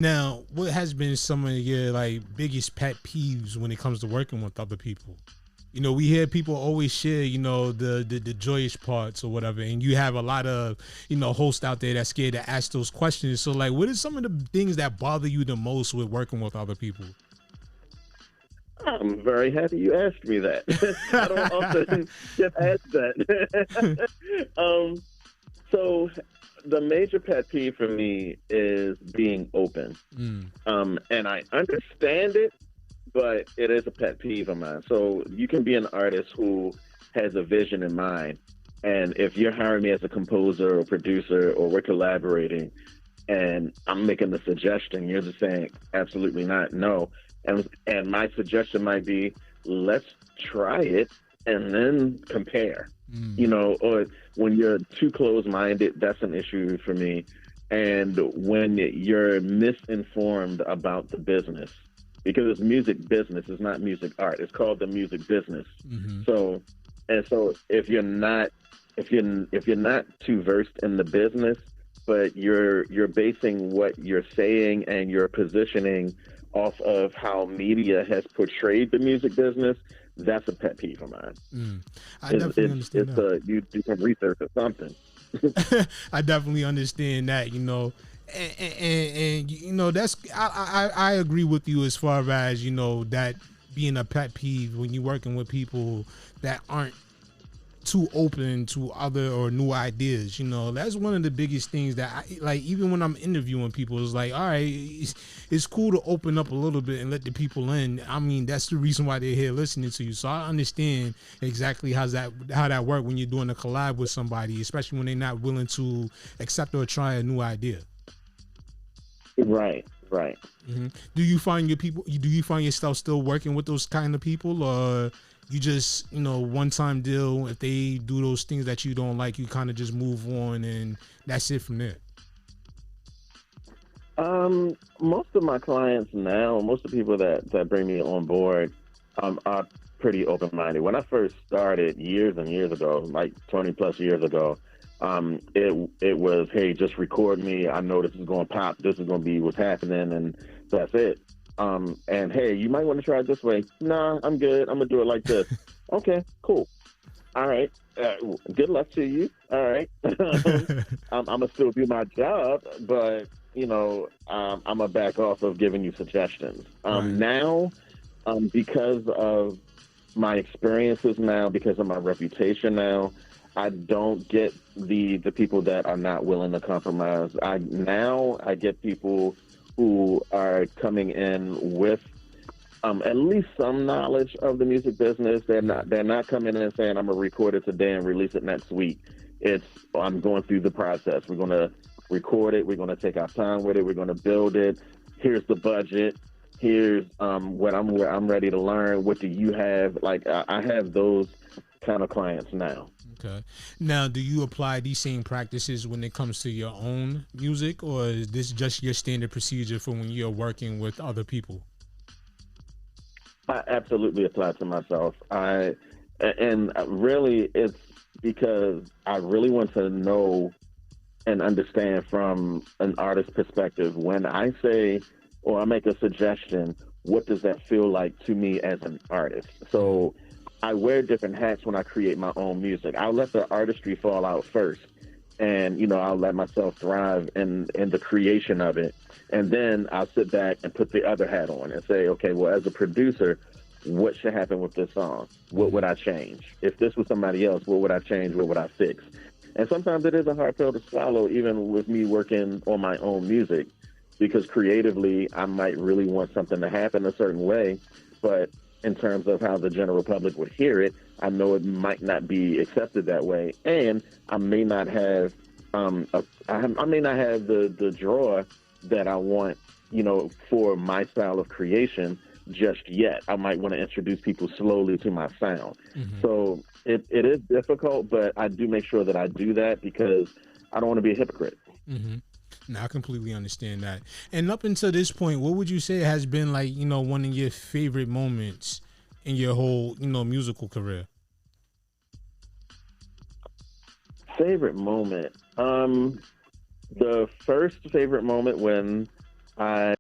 Now, what has been some of your like biggest pet peeves when it comes to working with other people? You know, we hear people always share, you know, the joyous parts or whatever, and you have a lot of, you know, hosts out there that's scared to ask those questions. So, like, what are some of the things that bother you the most with working with other people? I'm very happy you asked me that. I don't often get asked that. um, so the major pet peeve for me is being open. Mm, And I understand it, but it is a pet peeve of mine. So you can be an artist who has a vision in mind. And if you're hiring me as a composer or producer or we're collaborating and I'm making the suggestion, you're just saying absolutely not, no. And my suggestion might be let's try it and then compare. mm, You know, or when you're too close minded, that's an issue for me. And when you're misinformed about the business, because it's music business, it's not music art. It's called the music business. mm-hmm. So, and so if you're not too versed in the business, but you're basing what you're saying and your positioning off of how media has portrayed the music business, that's a pet peeve of mine. Mm. I It's definitely it's understand it's that. a you do some research or something. I definitely understand that, you know, and you know that's I agree with you as far as you know that being a pet peeve when you're working with people that aren't too open to other or new ideas. You know, that's one of the biggest things that I like. Even when I'm interviewing people, it's like, all right, it's cool to open up a little bit and let the people in. I mean, that's the reason why they're here listening to you. So I understand exactly how that work when you're doing a collab with somebody, especially when they're not willing to accept or try a new idea. Right, right. Do you find your people? Do you find yourself still working with those kind of people, or you just you know one time deal? If they do those things that you don't like, you kind of just move on, and that's it from there. Most of my clients now, most of the people that bring me on board, are pretty open minded. When I first started years and years ago, like 20 plus years ago, it was, hey, just record me. I know this is going to pop. This is going to be what's happening, and that's it. And hey, you might want to try it this way. Nah, I'm good. I'm gonna do it like this. Okay, cool. All right. Good luck to you. All right. I'm gonna still do my job, but I'm gonna back off of giving you suggestions. Right. Now, because of my experiences now, because of my reputation now, I don't get the people that are not willing to compromise. I get people who are coming in with at least some knowledge of the music business. They're not coming in and saying I'm gonna record it today and release it next week. It's I'm going through the process. We're gonna record it. We're gonna take our time with it. We're gonna build it. Here's the budget. Here's where I'm ready to learn. What do you have? Like I have those kind of clients now. Okay. Now, do you apply these same practices when it comes to your own music, or is this just your standard procedure for when you're working with other people? I absolutely apply to myself. And really it's because I really want to know and understand from an artist's perspective. When I say or I make a suggestion, what does that feel like to me as an artist? So I wear different hats when I create my own music. I'll let the artistry fall out first. And I'll let myself thrive in the creation of it, and then I'll sit back and put the other hat on and say, okay, well, as a producer, what should happen with this song? What would I change? If this was somebody else, what would I change? What would I fix? And sometimes it is a hard pill to swallow, even with me working on my own music, because creatively, I might really want something to happen a certain way, but in terms of how the general public would hear it, I know it might not be accepted that way, and I may not have, I may not have the draw that I want, for my style of creation just yet. I might want to introduce people slowly to my sound. Mm-hmm. So it is difficult, but I do make sure that I do that because I don't want to be a hypocrite. Mm-hmm. Now, I completely understand that. And up until this point, what would you say has been like, you know, one of your favorite moments in your whole, you know, musical career? Favorite moment. The first favorite moment when I